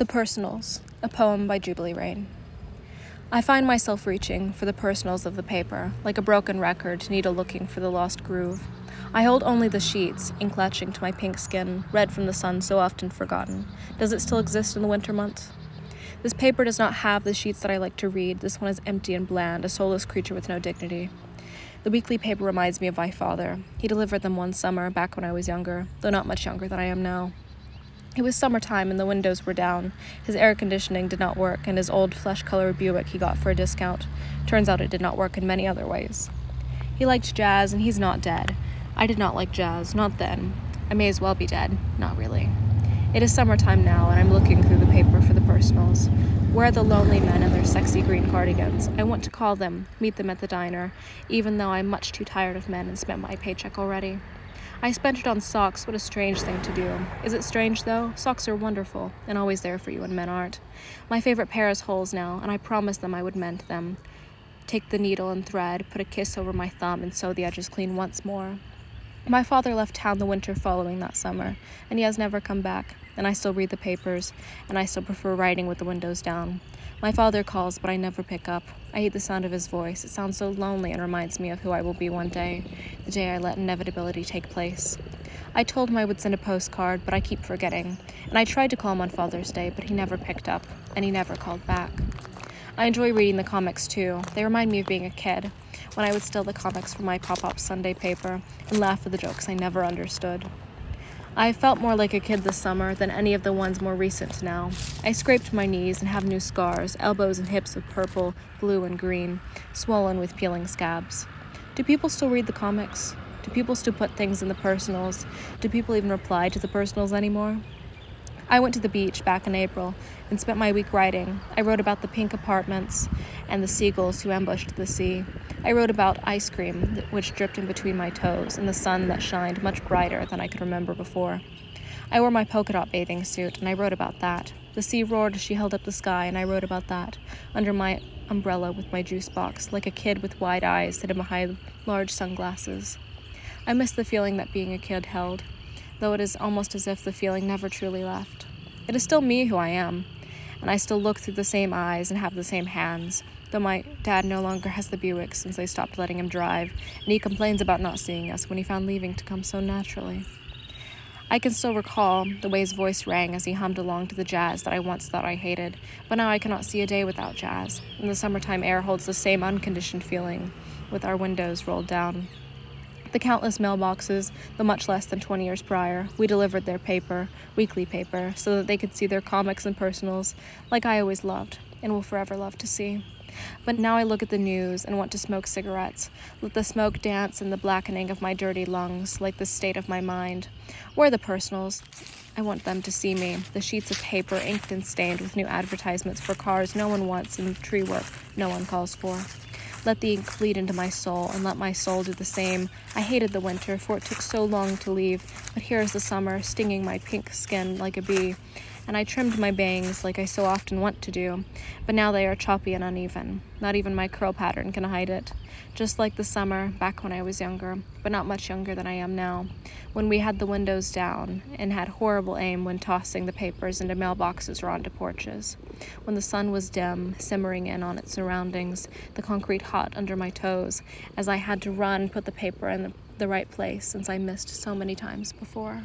The Personals, a poem by Jubilee Rain. I find myself reaching for the personals of the paper, like a broken record, needle looking for the lost groove. I hold only the sheets, ink latching to my pink skin, red from the sun so often forgotten. Does it still exist in the winter months? This paper does not have the sheets that I like to read. This one is empty and bland, a soulless creature with no dignity. The weekly paper reminds me of my father. He delivered them one summer, back when I was younger, though not much younger than I am now. It was summertime and the windows were down. His air conditioning did not work, and his old flesh-colored Buick he got for a discount. Turns out it did not work in many other ways. He liked jazz, and he's not dead. I did not like jazz, not then. I may as well be dead, not really. It is summertime now, and I'm looking through the paper for the personals. Where are the lonely men in their sexy green cardigans? I want to call them, meet them at the diner, even though I'm much too tired of men and spent my paycheck already. I spent it on socks. What a strange thing to do. Is it strange, though? Socks are wonderful, and always there for you when men aren't. My favorite pair has holes now, and I promised them I would mend them. Take the needle and thread, put a kiss over my thumb, and sew the edges clean once more. My father left town the winter following that summer, and he has never come back, and I still read the papers, and I still prefer writing with the windows down. My father calls, but I never pick up. I hate the sound of his voice. It sounds so lonely and reminds me of who I will be one day, the day I let inevitability take place. I told him I would send a postcard, but I keep forgetting, and I tried to call him on Father's Day, but he never picked up, and he never called back. I enjoy reading the comics, too. They remind me of being a kid, when I would steal the comics from my pop-up Sunday paper and laugh at the jokes I never understood. I felt more like a kid this summer than any of the ones more recent now. I scraped my knees and have new scars, elbows and hips of purple, blue, and green, swollen with peeling scabs. Do people still read the comics? Do people still put things in the personals? Do people even reply to the personals anymore? I went to the beach back in April and spent my week writing. I wrote about the pink apartments and the seagulls who ambushed the sea. I wrote about ice cream which dripped in between my toes and the sun that shined much brighter than I could remember before. I wore my polka dot bathing suit and I wrote about that. The sea roared as she held up the sky and I wrote about that, under my umbrella with my juice box, like a kid with wide eyes hidden behind large sunglasses. I miss the feeling that being a kid held, though it is almost as if the feeling never truly left. It is still me who I am, and I still look through the same eyes and have the same hands, though my dad no longer has the Buick since I stopped letting him drive, and he complains about not seeing us when he found leaving to come so naturally. I can still recall the way his voice rang as he hummed along to the jazz that I once thought I hated, but now I cannot see a day without jazz, and the summertime air holds the same unconditioned feeling, with our windows rolled down. The countless mailboxes, though much less than 20 years prior, we delivered their paper, weekly paper, so that they could see their comics and personals, like I always loved, and will forever love to see. But now I look at the news and want to smoke cigarettes, let the smoke dance in the blackening of my dirty lungs, like the state of my mind. Where are the personals? I want them to see me, the sheets of paper inked and stained with new advertisements for cars no one wants and tree work no one calls for. Let the ink bleed into my soul, and let my soul do the same. I hated the winter, for it took so long to leave, but here is the summer, stinging my pink skin like a bee, and I trimmed my bangs like I so often want to do, but now they are choppy and uneven. Not even my curl pattern can hide it. Just like the summer, back when I was younger, but not much younger than I am now, when we had the windows down and had horrible aim when tossing the papers into mailboxes or onto porches. When the sun was dim, simmering in on its surroundings, the concrete hot under my toes, as I had to run, put the paper in the right place since I missed so many times before.